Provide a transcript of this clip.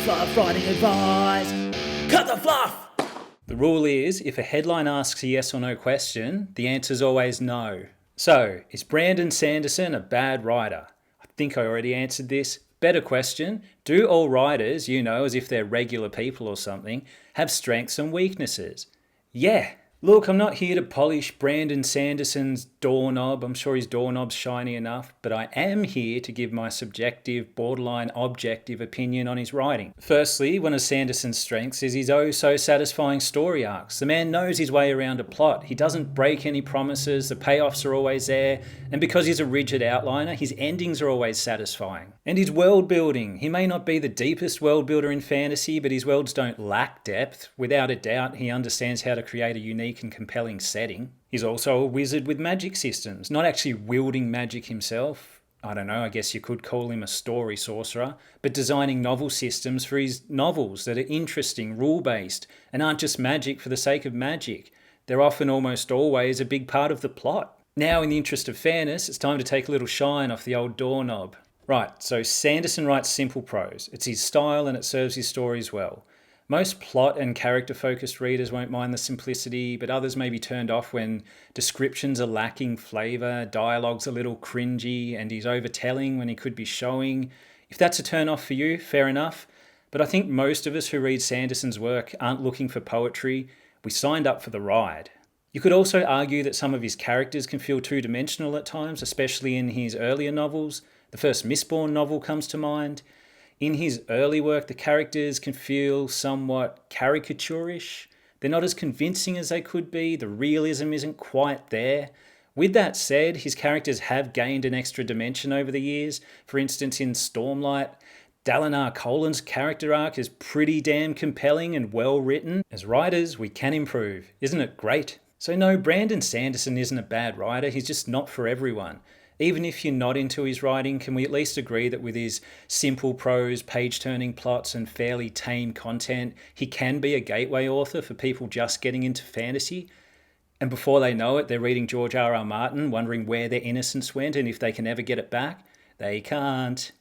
fluff writing advice. Cut the fluff! The rule is, if a headline asks a yes or no question, the answer's always no. So, is Brandon Sanderson a bad writer? I think I already answered this. Better question, do all writers, as if they're regular people or something, have strengths and weaknesses? Yeah. Look, I'm not here to polish Brandon Sanderson's doorknob. I'm sure his doorknob's shiny enough, but I am here to give my subjective, borderline objective opinion on his writing. Firstly, one of Sanderson's strengths is his oh-so-satisfying story arcs. The man knows his way around a plot. He doesn't break any promises, the payoffs are always there, and because he's a rigid outliner, his endings are always satisfying. And his world building. He may not be the deepest world builder in fantasy, but his worlds don't lack depth. Without a doubt, he understands how to create a unique and compelling setting. He's also a wizard with magic systems, not actually wielding magic himself. I don't know, I guess you could call him a story sorcerer, but designing novel systems for his novels that are interesting, rule-based, and aren't just magic for the sake of magic. They're often almost always a big part of the plot. Now, in the interest of fairness, it's time to take a little shine off the old doorknob. Right, so Sanderson writes simple prose. It's his style and it serves his stories well. Most plot and character-focused readers won't mind the simplicity, but others may be turned off when descriptions are lacking flavour, dialogue's a little cringy, and he's overtelling when he could be showing. If that's a turn-off for you, fair enough. But I think most of us who read Sanderson's work aren't looking for poetry. We signed up for the ride. You could also argue that some of his characters can feel two-dimensional at times, especially in his earlier novels. The first Mistborn novel comes to mind. In his early work, the characters can feel somewhat caricaturish. They're not as convincing as they could be. The realism isn't quite there. With that said, his characters have gained an extra dimension over the years. For instance, in Stormlight, Dalinar Kholon's character arc is pretty damn compelling and well written. As writers, we can improve. Isn't it great? So no, Brandon Sanderson isn't a bad writer. He's just not for everyone. Even if you're not into his writing, can we at least agree that with his simple prose, page-turning plots and fairly tame content, he can be a gateway author for people just getting into fantasy? And before they know it, they're reading George R.R. Martin, wondering where their innocence went and if they can ever get it back? They can't.